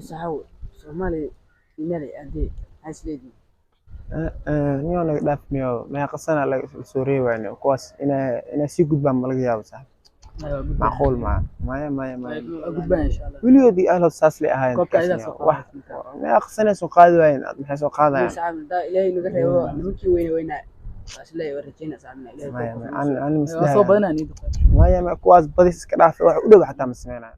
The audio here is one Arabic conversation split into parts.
saxaw Soomaali inay aadey asleedi niyo naga dhaafniyo ma qasana la soo reebayno kuwaas ina si gudbaan ma laga yaabo sax macquul ma gudbaan insha Allah wiligoodii ahlo saas leh ahayn qofka ila soo wax ma qasana soo qaadi waayeen maxay soo qaadayaan saxaw ilaahay naga reebo nimankii weyna asleey warajina saxna ilaahay aan misdaa soo badanaan ma kuwaas badis iska dhaafay wax u dhow xataa ma sameynaa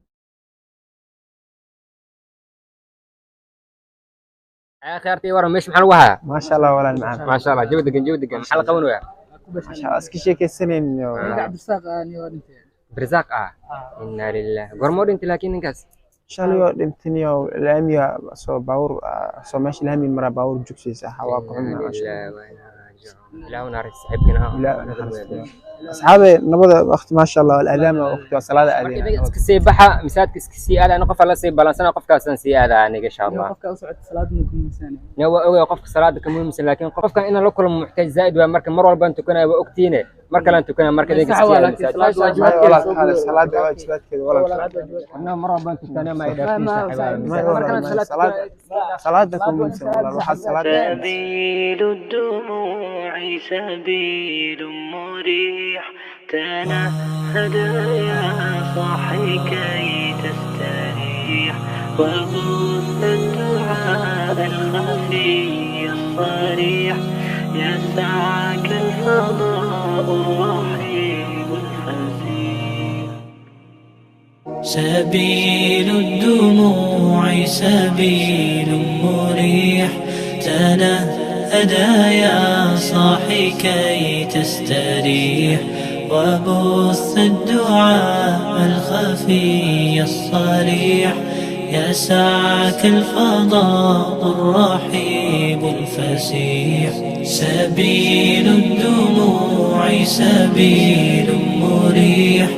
خيرتي ورا مش محل وها ما شاء الله ولا المعان ما شاء الله جو دقن محل قون ويا ما شاء الله اسكي شيء كسنين عبد الساق اني ورنت برزاق إنا لله قرمود انت لكن انكاس ان شاء الله دمتنيو الاميا سو باور سو ماشي الامي مرا باور جوكسي صح واقعنا ما شاء الله لا ونار صاحبكنا لا اصحابي نبدا وقت ما شاء الله الاذان وقت صلاه الاذان اسكسي بحا مسات اسكسي انا نقف على سي بالانسنا قف كاسن سي هذا ان شاء الله قفك وسعد صلاه ممكن انسان نو قفك صلاه كم مثل لكن قفك ان لو كل محتاج زائد ومركه مر والبا انت كنا اوقتينه مركه لا انت كنا مركه ديك صلاه واجبات كذا ولا انا مره والبا انت كنا ما صلاتكم والله صلاه سبيل الدموع سبيل مريح تنهد يا صاحي كي تستريح وغص الدعاء الخفي الصريح يسعك الفضاء الرحيم الفسيح سبيل الدموع سبيل مريح تنهدى يا صاحي كي تستريح وبث الدعاء الخفي الصريح يسعك الفضاء الرحيب الفسيح سبيل الدموع سبيل مريح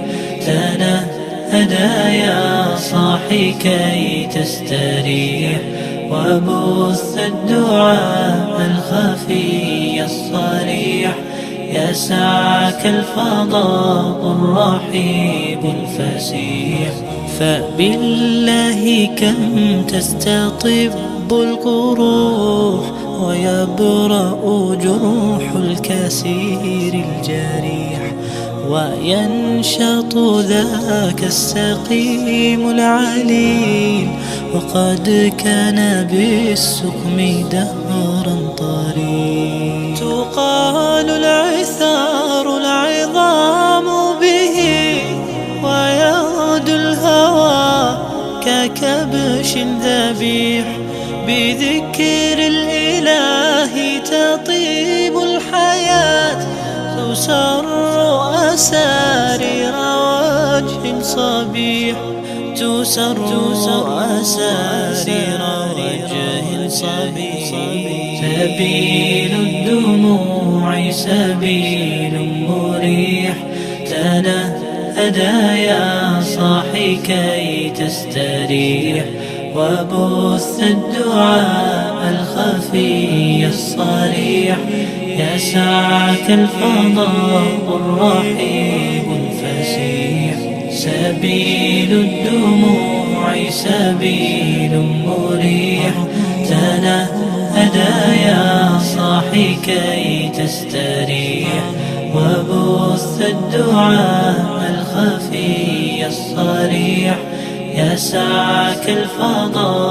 تنهدى يا صاحي كي تستريح وبث الدعاء الخفي الصريح يسعك الفضاء الرحيب الفسيح فبالله كم تستطب القروح ويبرأ جروح الكسير الجريح وينشط ذاك السقيم العليل وقد كان بالسقم دهرا طريق تقال العثار العظام به ويغدو الهوى ككبش ذبيح بذكر الإله تطيب الحياة تسر أسارير وجه صبيح تسر أسارير وجه صبيح سبيل الدموع سبيل مريح تنهدى يا صاحي كي تستريح وبث الدعاء الخفي الصريح يسعك الفضاء الرحيب الفسيح سبيل الدموع سبيل مريح تنهدى يا صاحي كي تستريح وبث الدعاء الخفي الصريح يسعك الفضاء